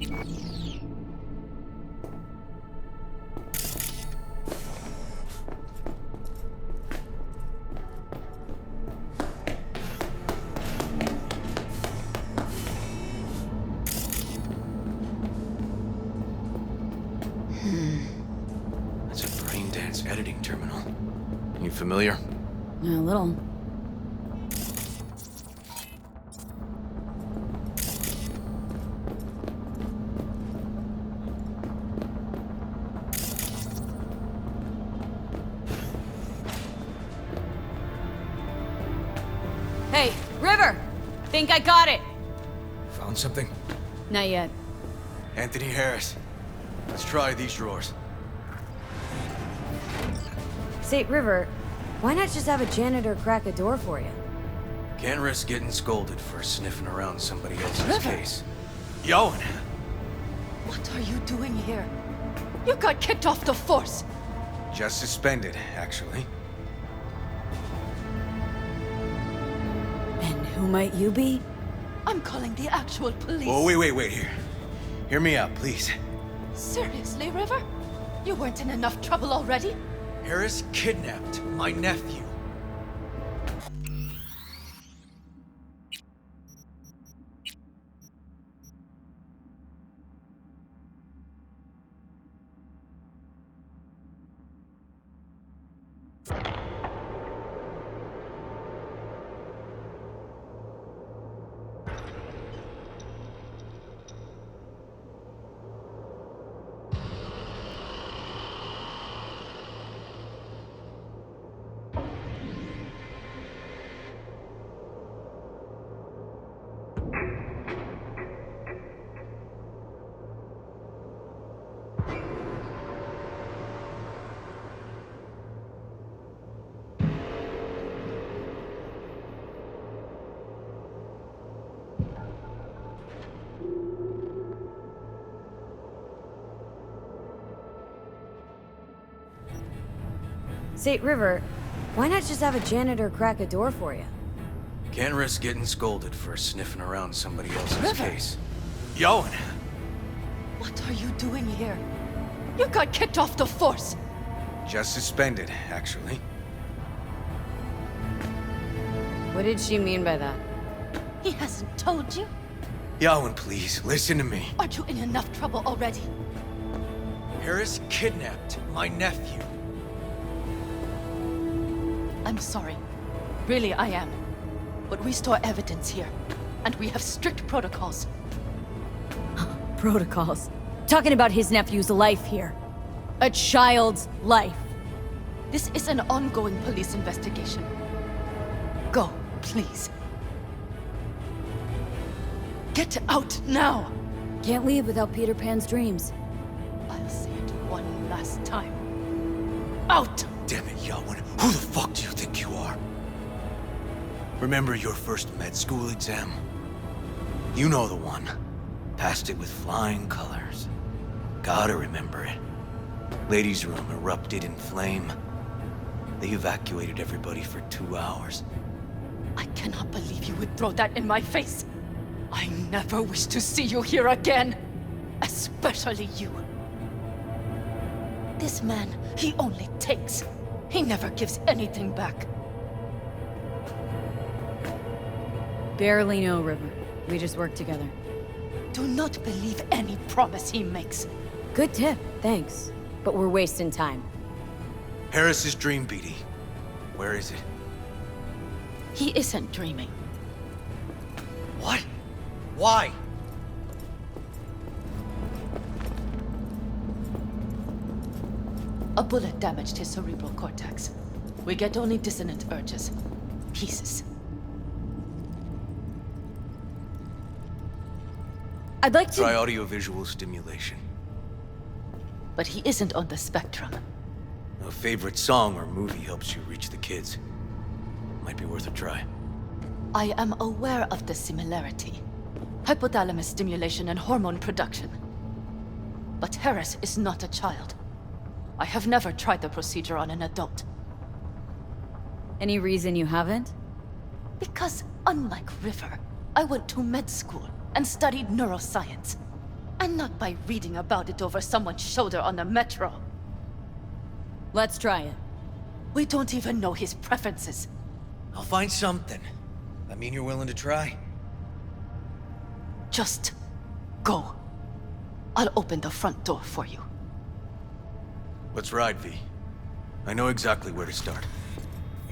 That's a brain dance editing terminal. You familiar? Yeah, a little. Hey, River! Think I got it! Found something? Not yet. Anthony Harris. Let's try these drawers. Say, River, why not just have a janitor crack a door for you? Can't risk getting scolded for sniffing around somebody else's River. case. Yowen! What are you doing here? You got kicked off the force! Just suspended, actually. And who might you be? I'm calling the actual police. Whoa, wait here. Hear me out, please. Seriously, River? You weren't in enough trouble already? Harris kidnapped my nephew. Say, River, why not just have a janitor crack a door for you? Can't risk getting scolded for sniffing around somebody else's River. case. Yowen! What are you doing here? You got kicked off the force! Just suspended, actually. What did she mean by that? He hasn't told you? Yowen, please, listen to me. Aren't you in enough trouble already? Harris kidnapped my nephew. I'm sorry. Really, I am. But we store evidence here, and we have strict protocols. Protocols. Talking about his nephew's life here. A child's life. This is an ongoing police investigation. Go, please. Get out now! Can't leave without Peter Pan's dreams. I'll say it one last time. Out! Damn it, Yowen. Who the fuck do you think you are? Remember your first med school exam? You know the one. Passed it with flying colors. Gotta remember it. Ladies' room erupted in flame. They evacuated everybody for 2 hours. I cannot believe you would throw that in my face. I never wish to see you here again. Especially you. This man, he only takes. He never gives anything back. Barely know, River. We just work together. Do not believe any promise he makes. Good tip, thanks. But we're wasting time. Harris's dream, BD. Where is it? He isn't dreaming. What? Why? A bullet damaged his cerebral cortex. We get only dissonant urges. Pieces. I'd like to... Try audiovisual stimulation. But he isn't on the spectrum. A favorite song or movie helps you reach the kids. Might be worth a try. I am aware of the similarity. Hypothalamus stimulation and hormone production. But Harris is not a child. I have never tried the procedure on an adult. Any reason you haven't? Because, unlike River, I went to med school and studied neuroscience. And not by reading about it over someone's shoulder on the metro. Let's try it. We don't even know his preferences. I'll find something. I mean you're willing to try? Just go. I'll open the front door for you. Let's ride, V. I know exactly where to start.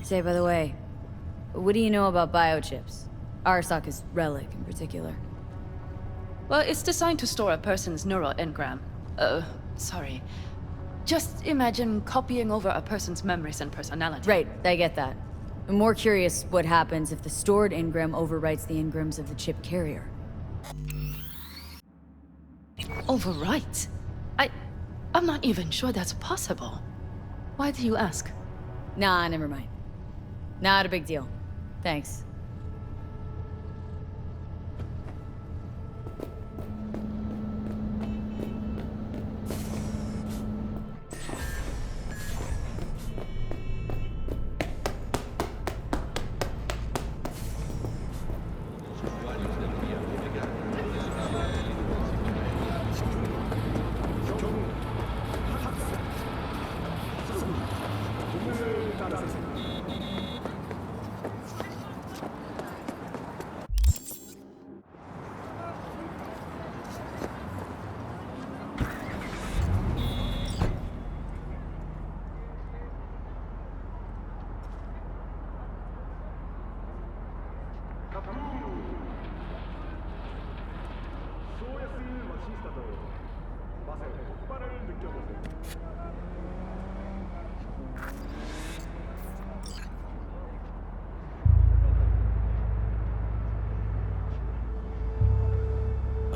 Say, by the way, what do you know about biochips? Arasaka's relic in particular. Well, it's designed to store a person's neural engram. Sorry. Just imagine copying over a person's memories and personality. Right, I get that. I'm more curious what happens if the stored engram overwrites the engrams of the chip carrier. Overwrite? I'm not even sure that's possible. Why do you ask? Nah, never mind. Not a big deal. Thanks.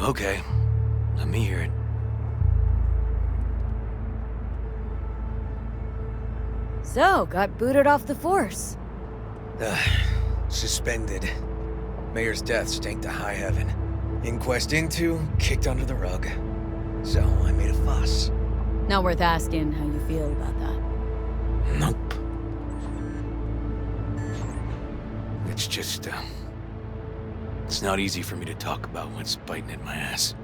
Okay, let me hear it. So, got booted off the force. Suspended. Mayor's death stank to high heaven. Inquest into, kicked under the rug. So I made a fuss. Not worth asking how you feel about that. Nope. It's just, it's not easy for me to talk about what's biting at my ass.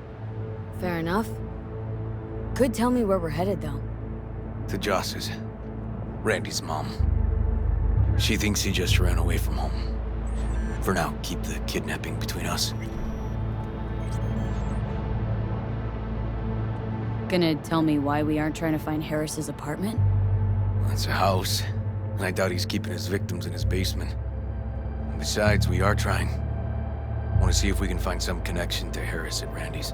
Fair enough. Could tell me where we're headed, though. To Joss's. Randy's mom. She thinks he just ran away from home. For now, keep the kidnapping between us. Gonna tell me why we aren't trying to find Harris's apartment? That's a house, and I doubt he's keeping his victims in his basement. And besides, we are trying. Want to see if we can find some connection to Harris at Randy's.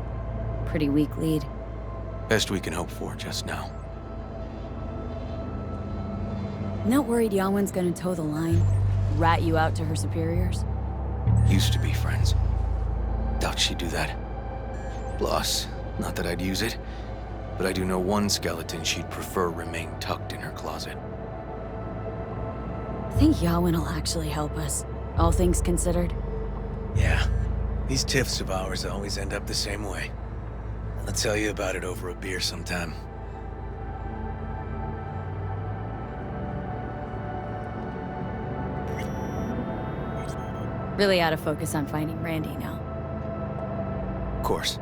Pretty weak lead. Best we can hope for just now. Not worried Yawen's gonna toe the line? Rat you out to her superiors? Used to be friends. Doubt she'd do that. Plus, not that I'd use it, but I do know one skeleton she'd prefer remain tucked in her closet. Think Yawen will actually help us, all things considered? Yeah, these tiffs of ours always end up the same way. I'll tell you about it over a beer sometime. Really out of focus on finding Randy now. Of course.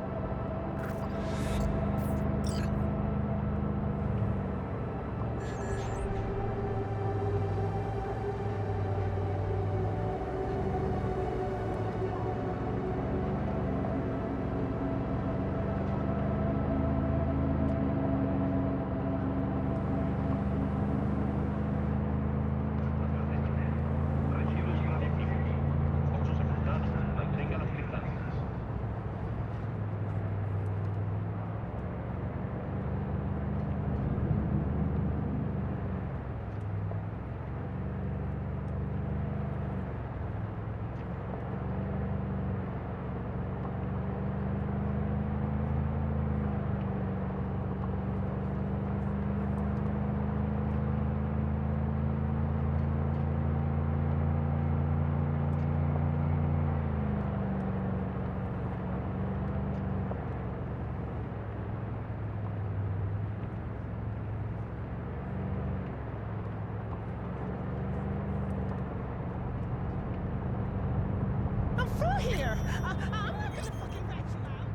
I'm through here. I'm not gonna fucking rat you out.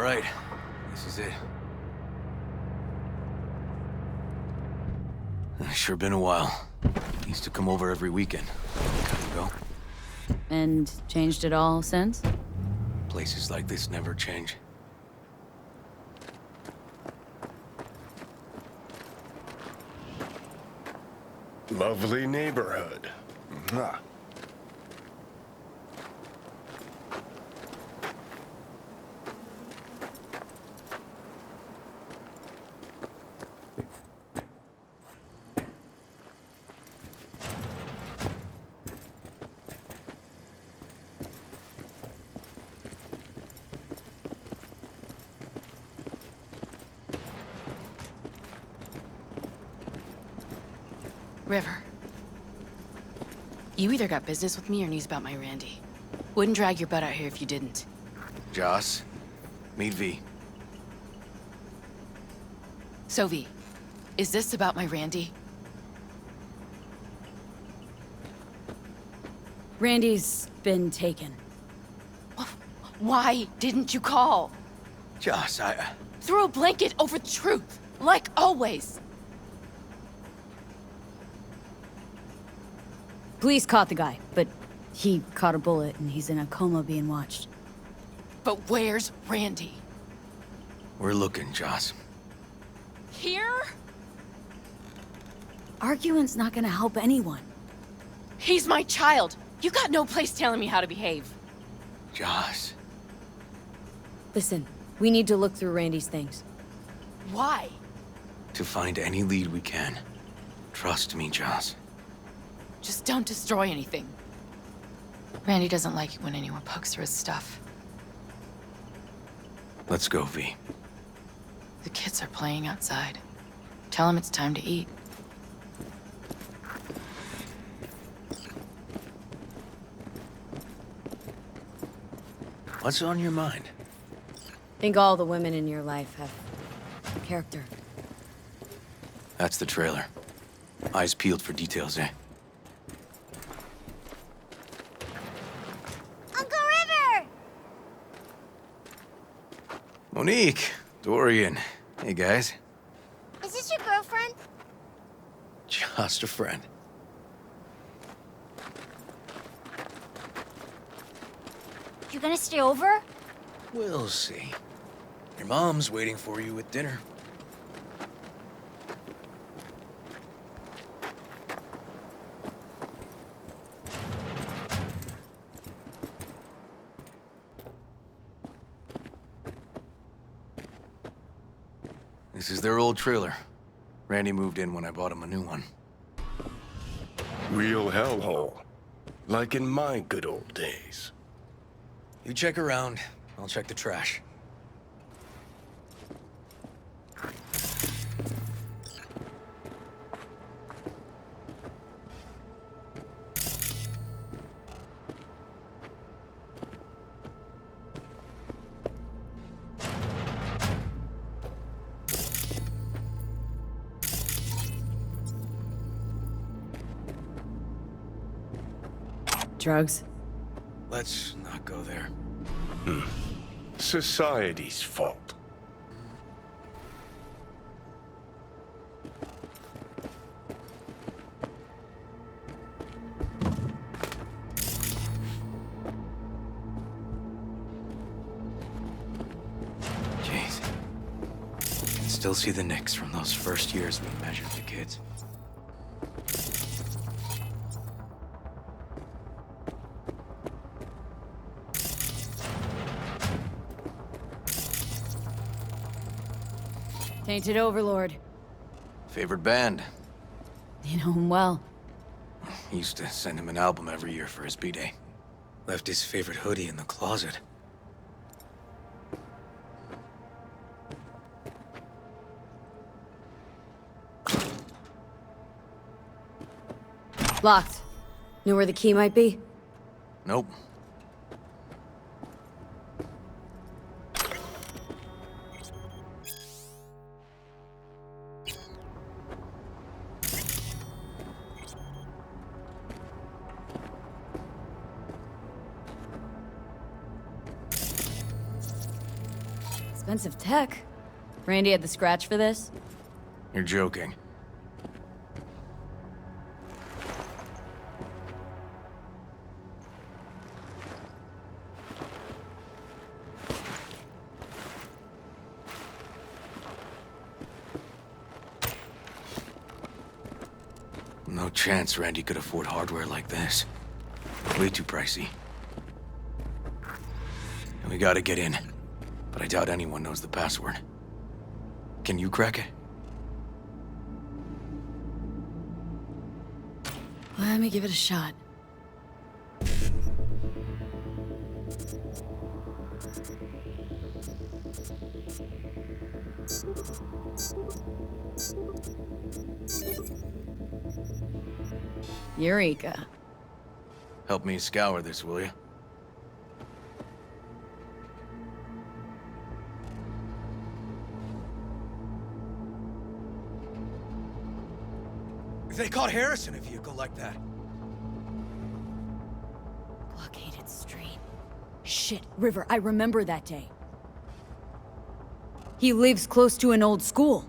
right, this is it. It's sure been a while. Used to come over every weekend. Kind of go. And changed it all since? Places like this never change. Lovely neighborhood. Mwah. River. You either got business with me or news about my Randy. Wouldn't drag your butt out here if you didn't. Joss, meet V. So, V, is this about my Randy? Randy's been taken. Why didn't you call? Joss, Throw a blanket over the truth, like always. Police caught the guy, but he caught a bullet and he's in a coma being watched. But where's Randy? We're looking, Joss. Here? Arguing's not gonna help anyone. He's my child. You got no place telling me how to behave. Joss. Listen, we need to look through Randy's things. Why? To find any lead we can. Trust me, Joss. Just don't destroy anything. Randy doesn't like it when anyone pokes through his stuff. Let's go, V. The kids are playing outside. Tell them it's time to eat. What's on your mind? Think all the women in your life have character. That's the trailer. Eyes peeled for details, eh? Uncle River! Monique, Dorian. Hey, guys. Is this your girlfriend? Just a friend. You gonna stay over? We'll see. Your mom's waiting for you at dinner. This is their old trailer. Randy moved in when I bought him a new one. Real hellhole. Like in my good old days. You check around, I'll check the trash. Drugs? Let's not go there. Society's fault. Jeez. I can still see the nicks from those first years we measured the kids. Tainted Overlord. Favorite band? You know him well. He used to send him an album every year for his B-Day. Left his favorite hoodie in the closet. Locked. Know where the key might be? Nope. Expensive tech. Randy had the scratch for this? You're joking. No chance Randy could afford hardware like this. Way too pricey. And we gotta get in. But I doubt anyone knows the password. Can you crack it? Let me give it a shot. Eureka. Help me scour this, will you? They caught Harris in a vehicle like that. Blockaded street. Shit, River, I remember that day. He lives close to an old school.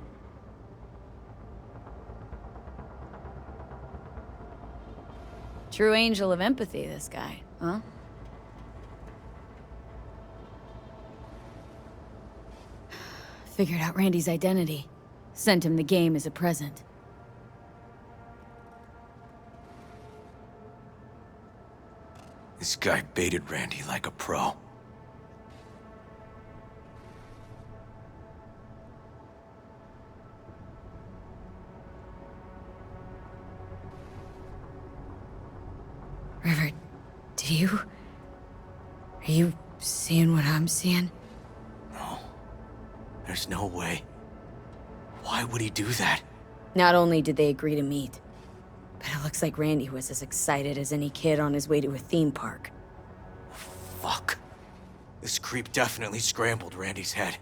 True angel of empathy, this guy, huh? Figured out Randy's identity. Sent him the game as a present. This guy baited Randy like a pro. River, are you seeing what I'm seeing? No. There's no way. Why would he do that? Not only did they agree to meet, but it looks like Randy was as excited as any kid on his way to a theme park. Fuck. This creep definitely scrambled Randy's head.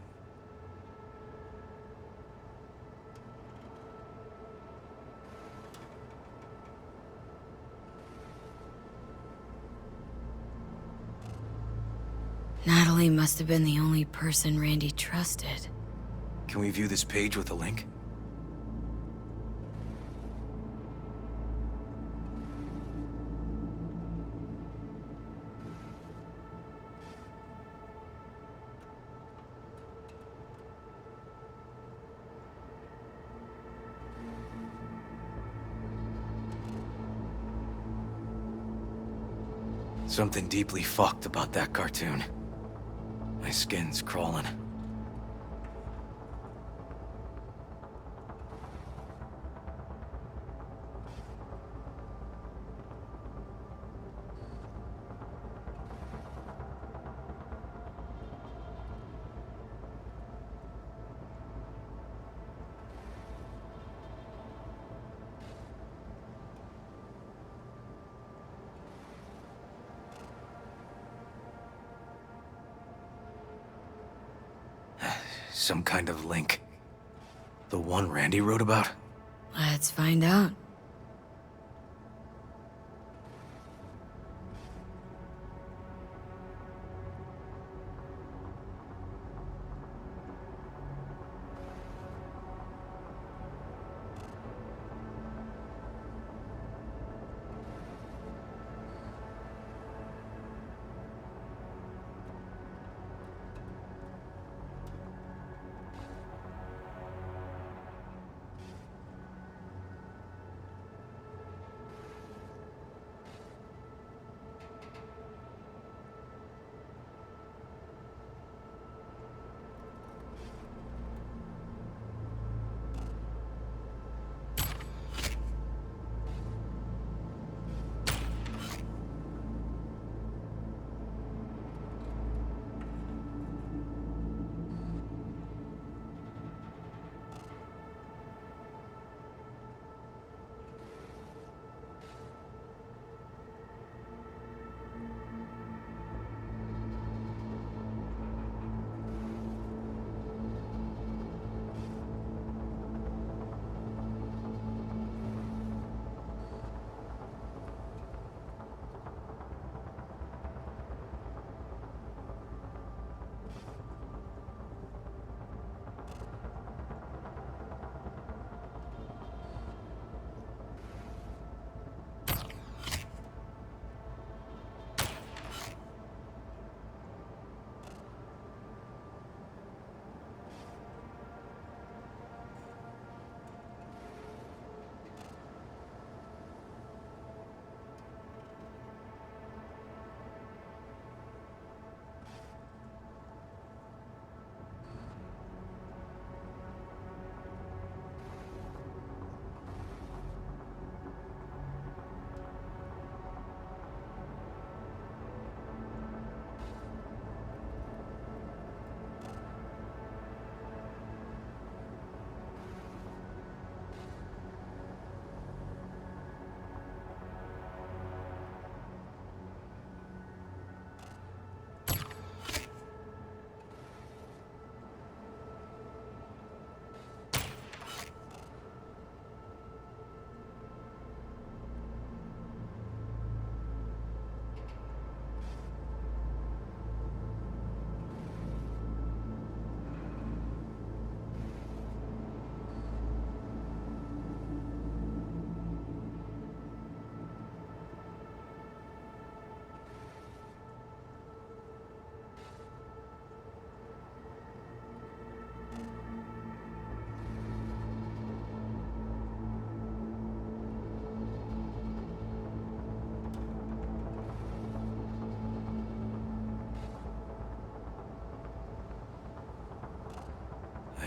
Natalie must have been the only person Randy trusted. Can we view this page with a link? Something deeply fucked about that cartoon. My skin's crawling. Some kind of link. The one Randy wrote about? Let's find out.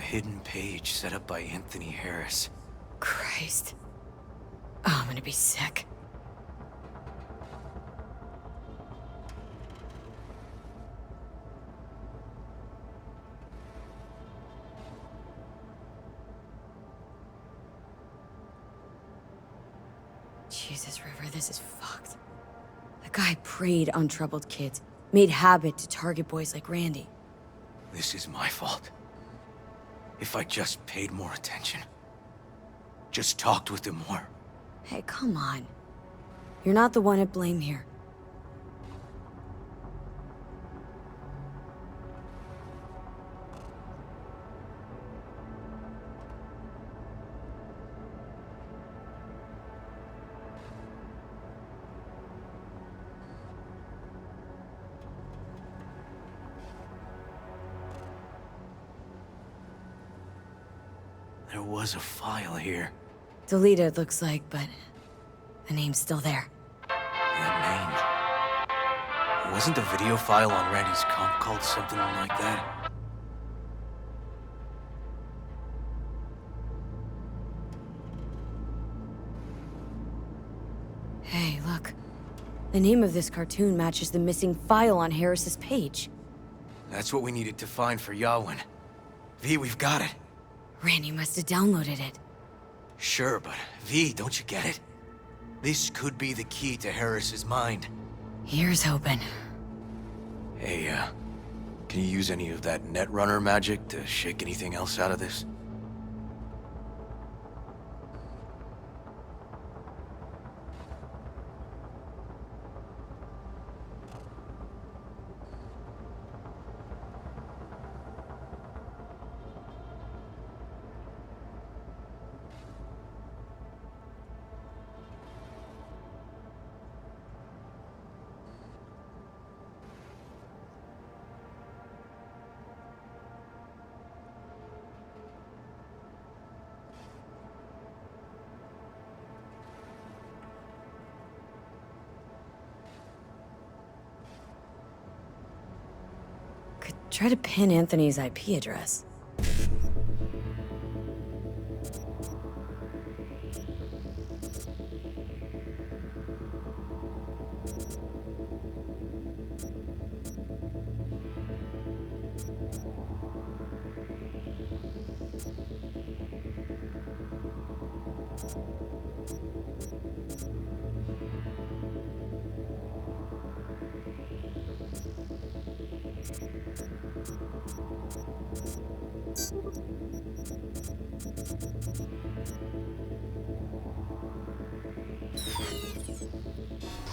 hidden page set up by Anthony Harris. Christ. Oh, I'm gonna be sick. Jesus, River, this is fucked. The guy preyed on troubled kids, made habit to target boys like Randy. This is my fault. If I just paid more attention. Just talked with him more. Hey, come on. You're not the one at blame here. There was a file here. Deleted, looks like, but the name's still there. That name. Wasn't the video file on Randy's comp called something like that? Hey, look. The name of this cartoon matches the missing file on Harris's page. That's what we needed to find for Yawin. V, we've got it. Randy must have downloaded it. Sure, but V, don't you get it? This could be the key to Harris's mind. Here's hoping. Hey, can you use any of that Netrunner magic to shake anything else out of this? Could try to pin Anthony's IP address.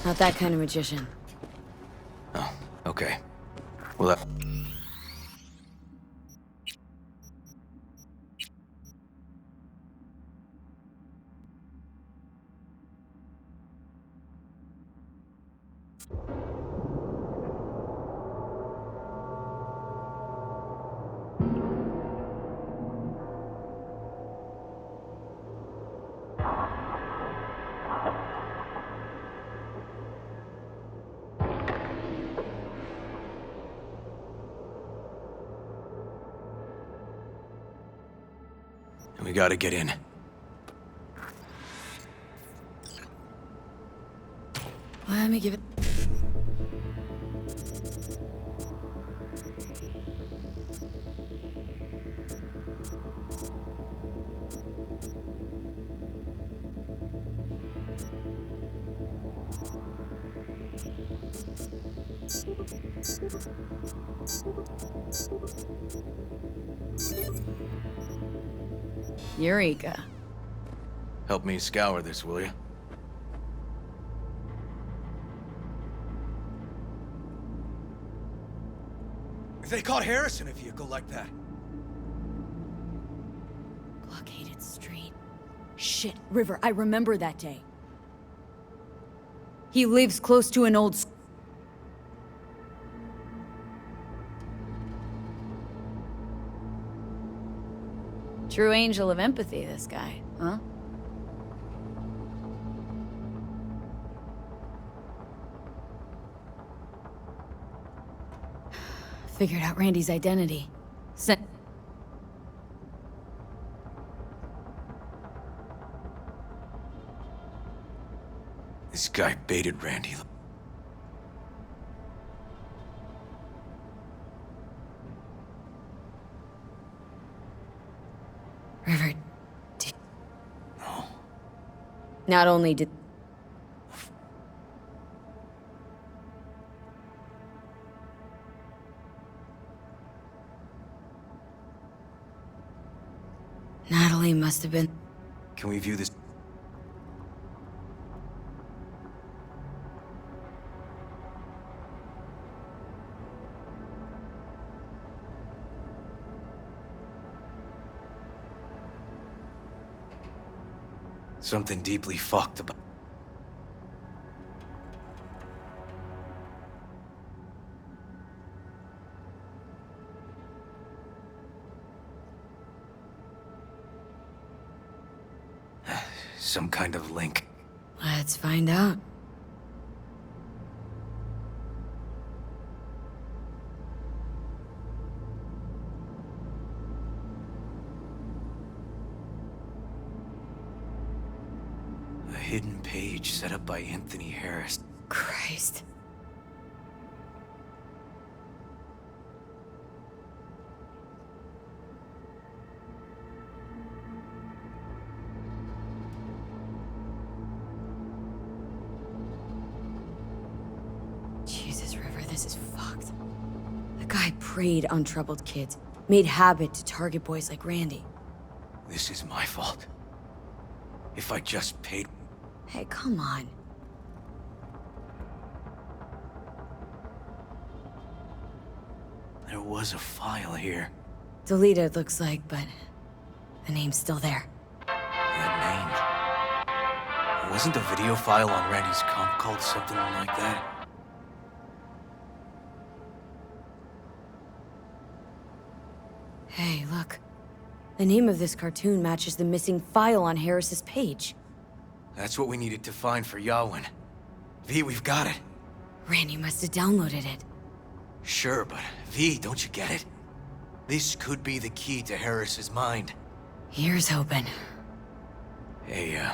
Not that kind of magician. Oh, okay. Well, that... We gotta get in. Let me give it... Eureka. Help me scour this, will you? They caught Harris in a vehicle like that. Blockaded street. Shit, River, I remember that day. He lives close to an old school. True angel of empathy, this guy, huh? Figured out Randy's identity. This guy baited Randy. River, No. not only did... Natalie must have been... Can we view this? Something deeply fucked about. Some kind of link. Let's find out. A hidden page set up by Anthony Harris. Christ. Jesus, River, this is fucked. The guy preyed on troubled kids, made habit to target boys like Randy. This is my fault. If I just paid... Hey, come on. There was a file here. Deleted, looks like, but the name's still there. That name. Wasn't the video file on Randy's comp called something like that? Hey, look. The name of this cartoon matches the missing file on Harris's page. That's what we needed to find for Yawin. V, we've got it. Randy must have downloaded it. Sure, but V, don't you get it? This could be the key to Harris's mind. Here's hoping. Hey,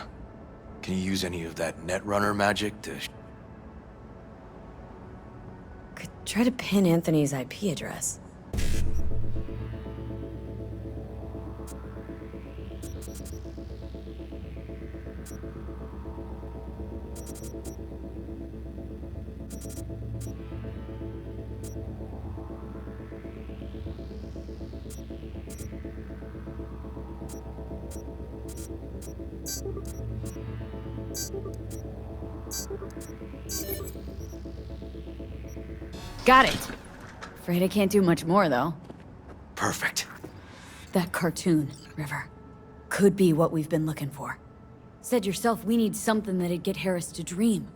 can you use any of that Netrunner magic to... Could try to pin Anthony's IP address. Got it. Afraid I can't do much more, though. Perfect. That cartoon, River, could be what we've been looking for. Said yourself we need something that'd get Harris to dream.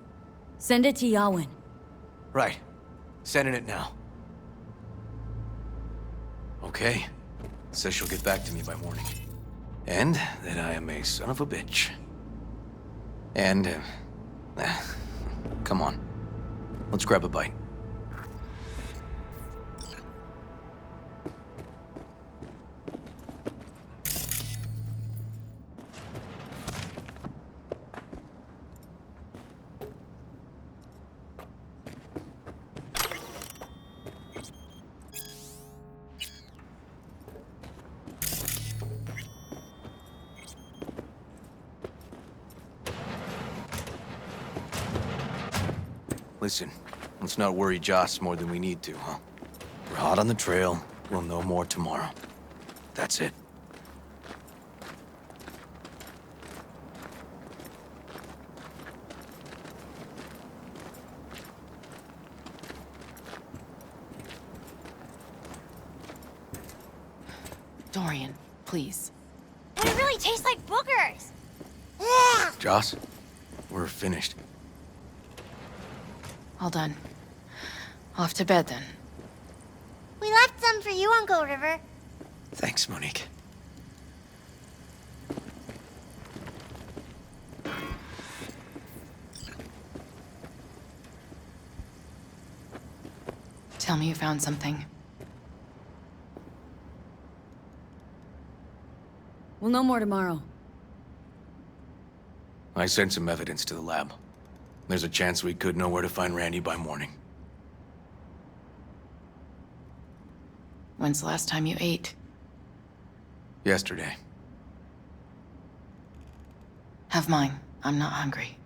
Send it to Yawin. Right. Sending it now. Okay. Says she'll get back to me by morning. And that I am a son of a bitch. And, come on. Let's grab a bite. Listen, let's not worry Joss more than we need to, huh? We're hot on the trail. We'll know more tomorrow. That's it. Dorian, please. They really taste like boogers. Ugh. Joss, we're finished. All done. Off to bed then. We left some for you, Uncle River. Thanks, Monique. Tell me you found something. We'll know more tomorrow. I sent some evidence to the lab. There's a chance we could know where to find Randy by morning. When's the last time you ate? Yesterday. Have mine. I'm not hungry.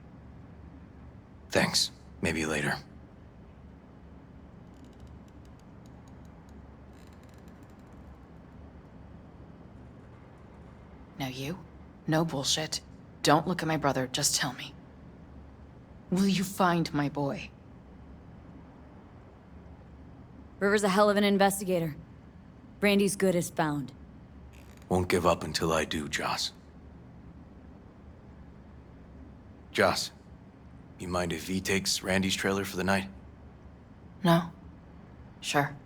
Thanks. Maybe later. Now you? No bullshit. Don't look at my brother, just tell me. Will you find my boy? River's a hell of an investigator. Brandy's good as found. Won't give up until I do, Joss. Joss, you mind if V takes Randy's trailer for the night? No? Sure.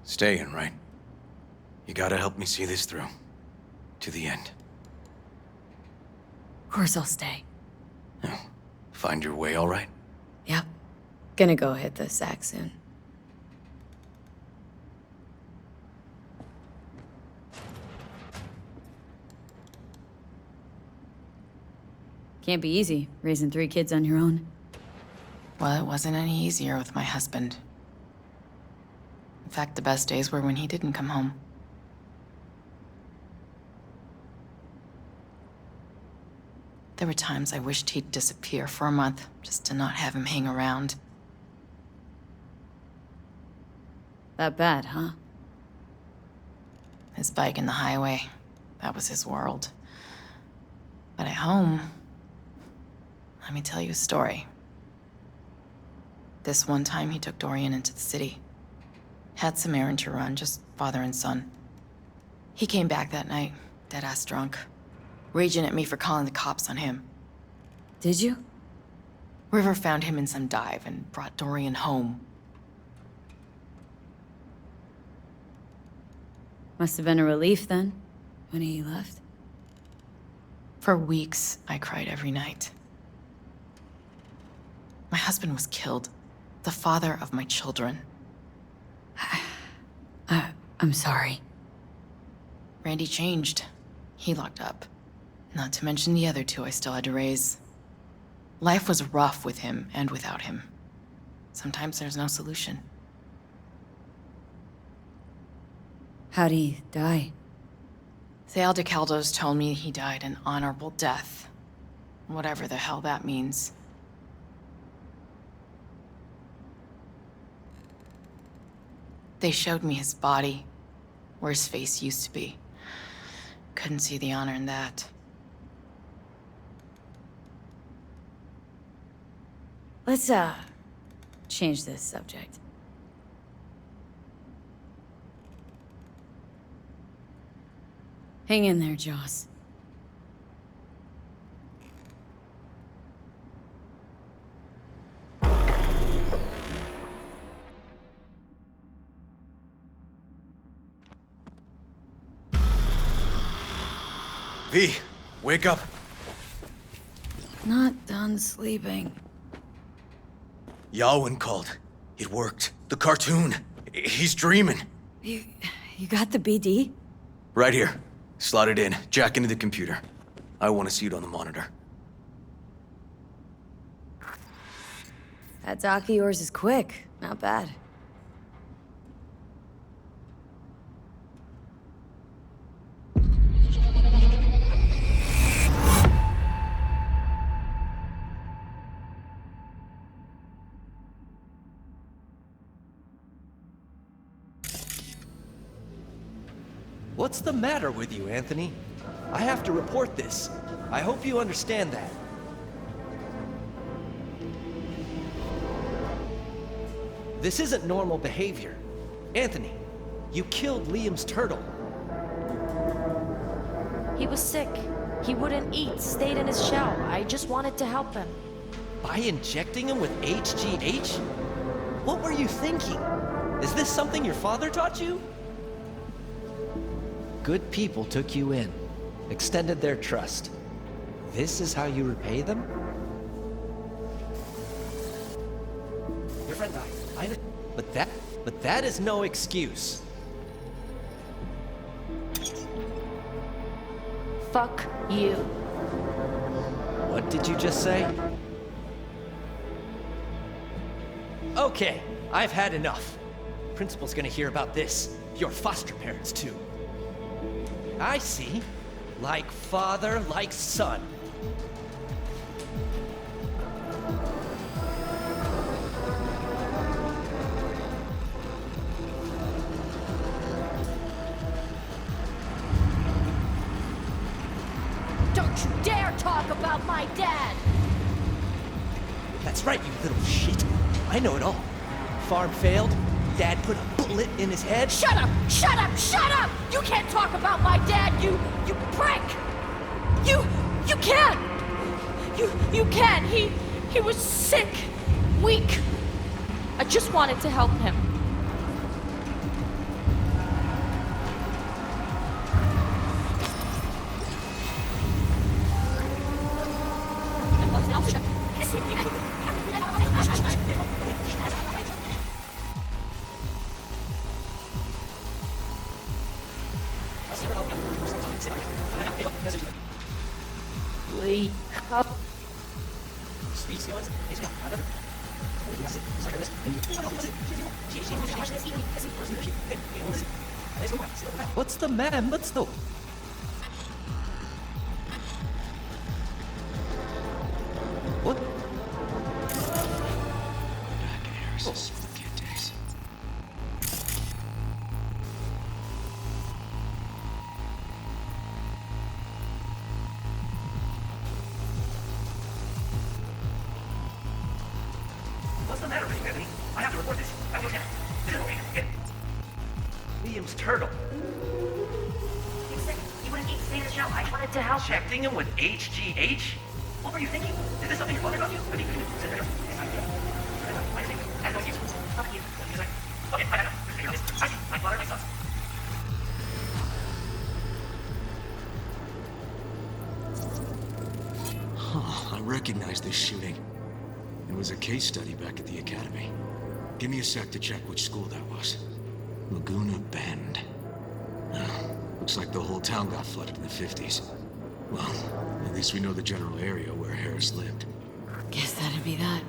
Staying, right? You gotta help me see this through. To the end. Of course I'll stay. Yeah. Find your way all right? Yep. Gonna go hit the sack soon. Can't be easy, raising 3 kids on your own. Well, it wasn't any easier with my husband. In fact, the best days were when he didn't come home. There were times I wished he'd disappear for a month, just to not have him hang around. That bad, huh? His bike in the highway, that was his world. But at home, let me tell you a story. This one time he took Dorian into the city. Had some errand to run, just father and son. He came back that night, dead-ass drunk, raging at me for calling the cops on him. Did you? River found him in some dive and brought Dorian home. Must have been a relief then, when he left. For weeks, I cried every night. My husband was killed. The father of my children. I'm sorry. Randy changed. He locked up. Not to mention the other 2 I still had to raise. Life was rough with him and without him. Sometimes there's no solution. How'd he die? The Aldecaldos told me he died an honorable death. Whatever the hell that means. They showed me his body, where his face used to be. Couldn't see the honor in that. Let's, change this subject. Hang in there, Joss. V, wake up. Not done sleeping. Yawin called. It worked. The cartoon. He's dreaming. You got the BD? Right here. Slot it in. Jack into the computer. I want to see it on the monitor. That doc of yours is quick. Not bad. What's the matter with you, Anthony? I have to report this. I hope you understand that. This isn't normal behavior. Anthony, you killed Liam's turtle. He was sick. He wouldn't eat, stayed in his shell. I just wanted to help him. By injecting him with HGH? What were you thinking? Is this something your father taught you? Good people took you in, extended their trust. This is how you repay them? Your friend died. But that is no excuse. Fuck you. What did you just say? Okay, I've had enough. Principal's gonna hear about this. Your foster parents, too. I see. Like father, like son. Don't you dare talk about my dad! That's right, you little shit. I know it all. Farm failed. Dad put a bullet in his head. Shut up! Shut up! Shut up! You can't talk about my dad, you prick! You can't! You can't! He was sick, weak. I just wanted to help him. Wake up. What's the man? Let's go. What? Back in Harris's kid days. What's the matter with you, Anthony? I have to report this. I will get Liam's turtle. He's sick. He wouldn't eat, stay in the show. I wanted to help. Injecting him with HGH? What were you thinking? Is this something your father got you? I mean, sit there. Fuck you. Okay, I know. I see. My father, my son. Huh, I recognize this shooting. It was a case study back at the academy. Give me a sec to check which school that was. Laguna Bend. Looks like the whole town got flooded in the 50s. Well, at least we know the general area where Harris lived. Guess that'd be that.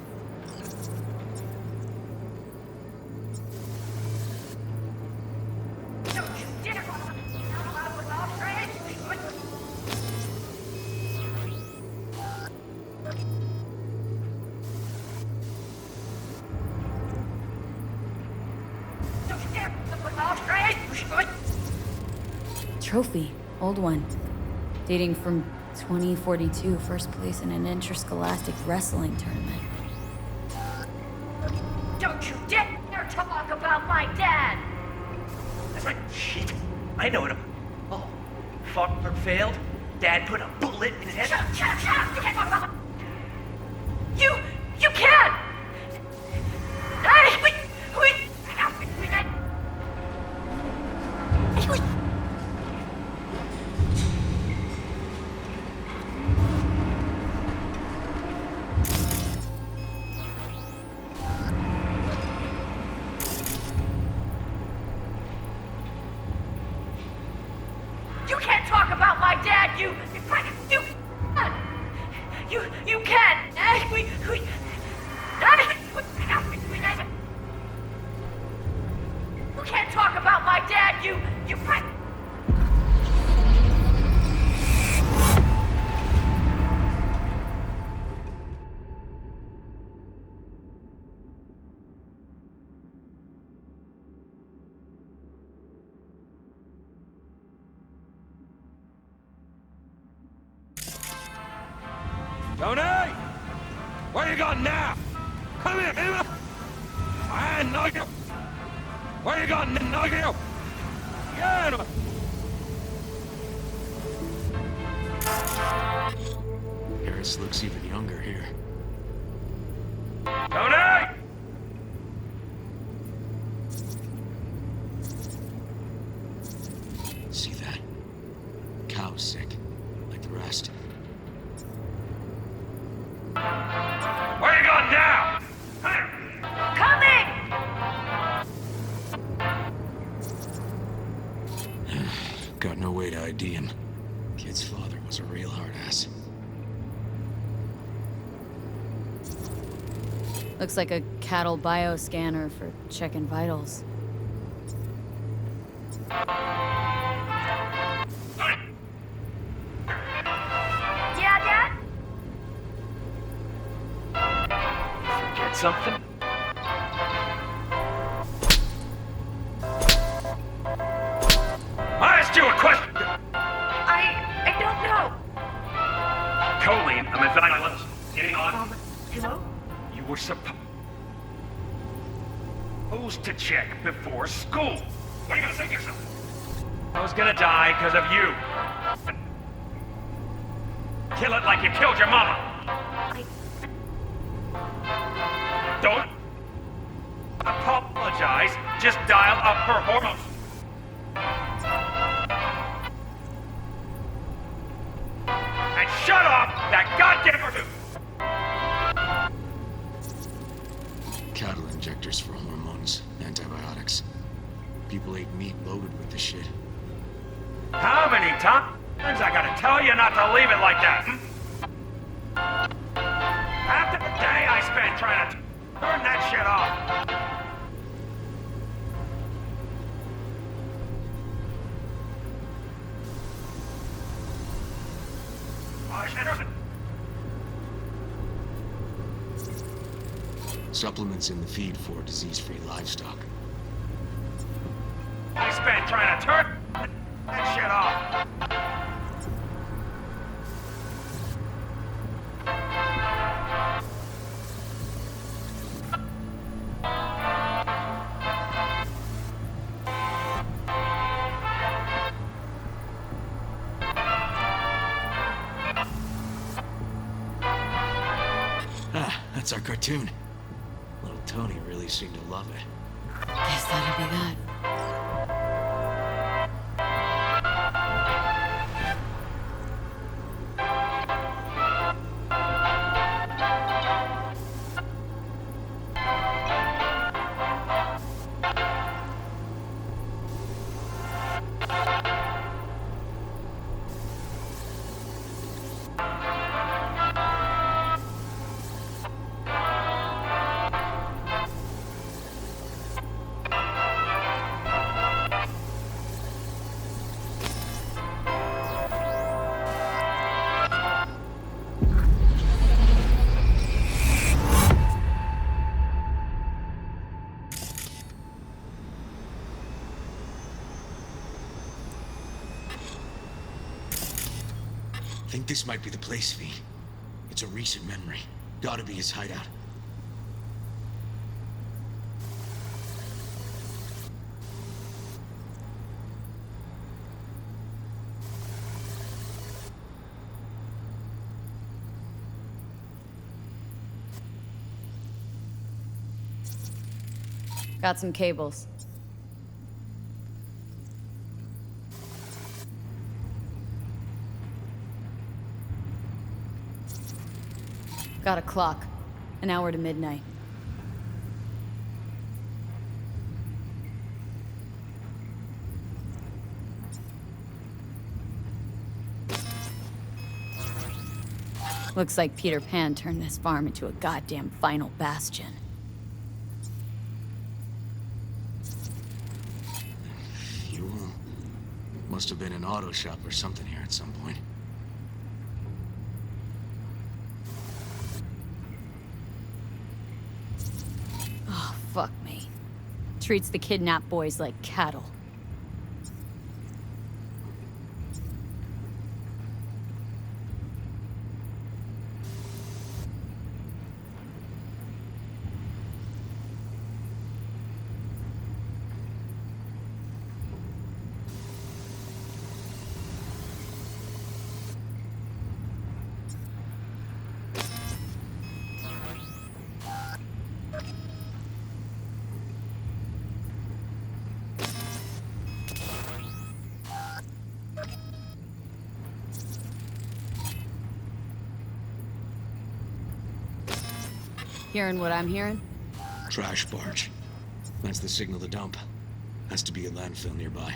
Trophy. Old one. Dating from 2042, first place in an interscholastic wrestling tournament. Don't you dare talk about my dad! That's right. Shit. I know it. Oh, farm failed. Dad put a bullet in his head. Shut up! Shut up! Shut up! You can't talk about my... You can't! Hey, wait! You can't talk about my dad, you can't! You can't talk about my dad, you Tony! Where you going now? Come here, Emma! I know you! Where you going, know you? Yeah! Harris looks even younger here. Tony! See that? Cow's sick, like the rest. Where you going now? coming! Got no way to ID him. Kid's father was a real hard ass. Looks like a cattle bioscanner for checking vitals. Yeah, Dad? Forget something? I asked you a question! I don't know. Colleen, I'm evaluating. Getting on? Hello? You were supposed to check before school. What are you gonna say to yourself? I was gonna die because of you. Kill it like you killed your mama. Don't apologize. Just dial up her hormones. And shut off that goddamn review. Cattle injectors for hormones, antibiotics. People ate meat loaded with the shit. How many times I gotta tell you not to leave it like that? After the day I spent trying to turn that shit off. Supplements in the feed for disease-free livestock. I spent trying to turn that shit off. Ah, that's our cartoon. Little Tony really seemed to love it. Guess that'll be that. I think this might be the place, V. It's a recent memory. Gotta be his hideout. Got some cables. Got a clock. An hour to midnight. Looks like Peter Pan turned this farm into a goddamn final bastion. Fuel. Must have been an auto shop or something here at some point. Oh, fuck me. Treats the kidnapped boys like cattle. Hearing what I'm hearing? Trash barge. That's the signal to dump. Has to be a landfill nearby.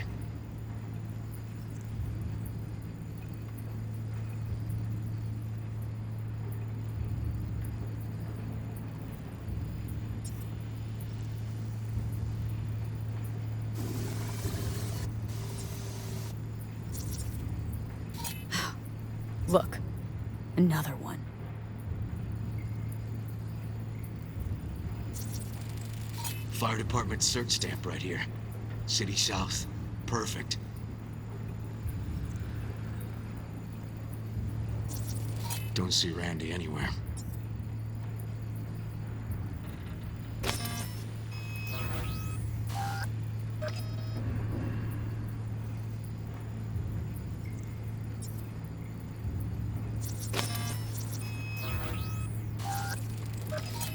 Look, another one. Fire department search stamp right here. City South. Perfect. Don't see Randy anywhere.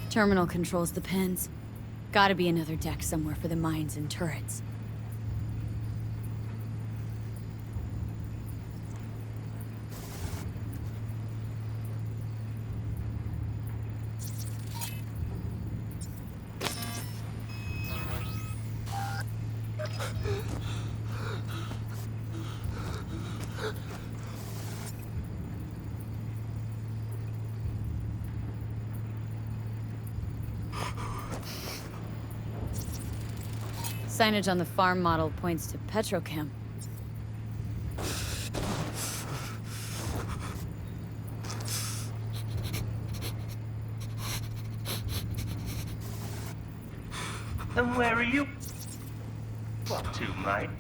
Terminal controls the pens. Gotta be another deck somewhere for the mines and turrets. Signage on the farm model points to Petrochem. And where are you? Up to, Mike?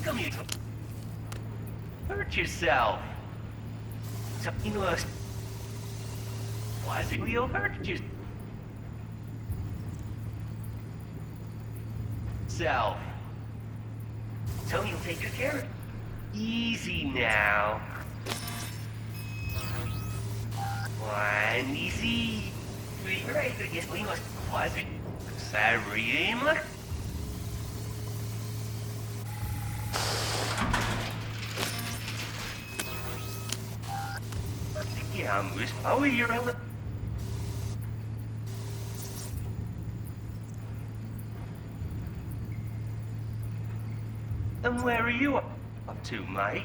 Come here. Hurt yourself. Something was. Was it real hurt yourself? So you'll take good care of it. Easy now. One easy. Right, yes, we must. Was it? Sorry, look. Yeah, how are you? And where are you up to, Mike?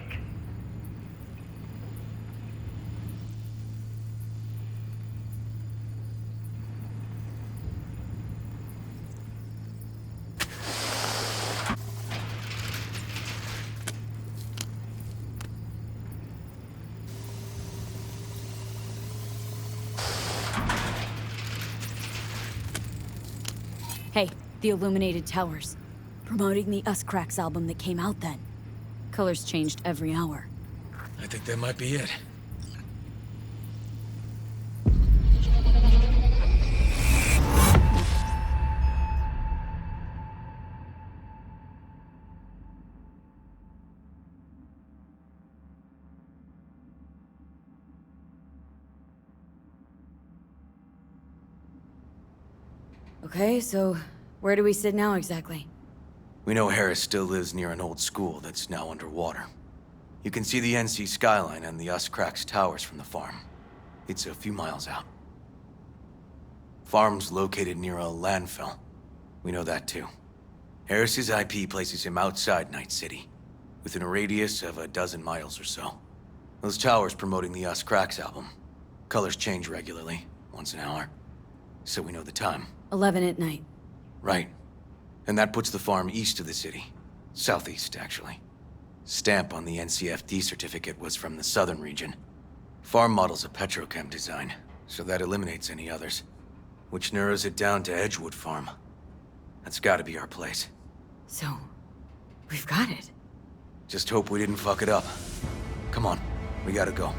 Hey, the illuminated towers. Promoting the Us Cracks album that came out then. Colors changed every hour. I think that might be it. Okay, so where do we sit now exactly? We know Harris still lives near an old school that's now underwater. You can see the NC skyline and the Us Cracks towers from the farm. It's a few miles out. Farm's located near a landfill. We know that too. Harris's IP places him outside Night City, within a radius of 12 miles or so. Those towers promoting the Us Cracks album. Colors change regularly, once an hour. So we know the time. 11 at night. Right. And that puts the farm east of the city. Southeast, actually. Stamp on the NCFD certificate was from the southern region. Farm model's a Petrochem design, so that eliminates any others. Which narrows it down to Edgewood Farm. That's gotta be our place. So, we've got it. Just hope we didn't fuck it up. Come on, we gotta go.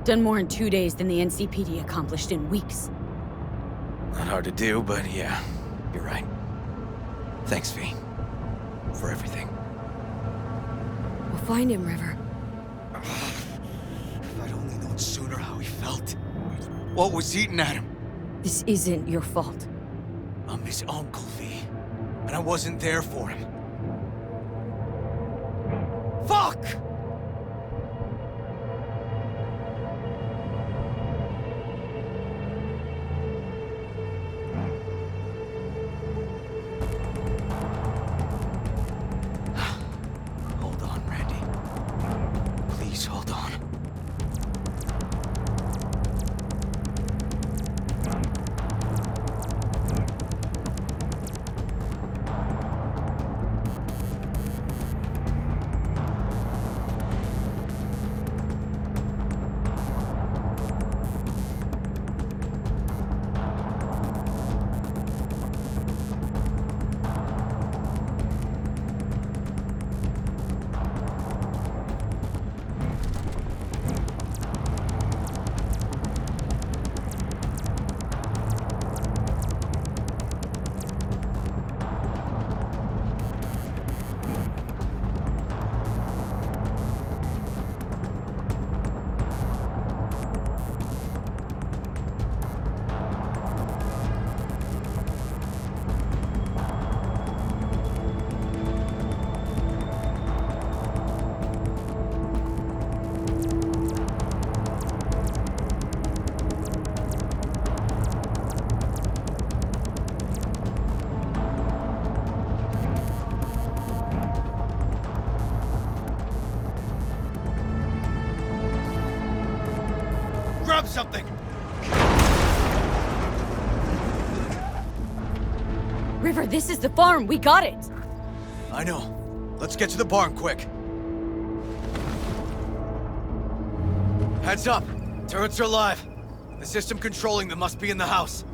Done more in 2 days than the NCPD accomplished in weeks. Not hard to do, but yeah, you're right. Thanks, V. For everything. We'll find him, River. If I'd only known sooner how he felt. What was eating at him? This isn't your fault. I'm his uncle, V. And I wasn't there for him. Fuck! Hold on, Randy. Please hold on. Grab something! River, this is the farm. We got it. I know. Let's get to the barn quick. Heads up! Turrets are live. The system controlling them must be in the house.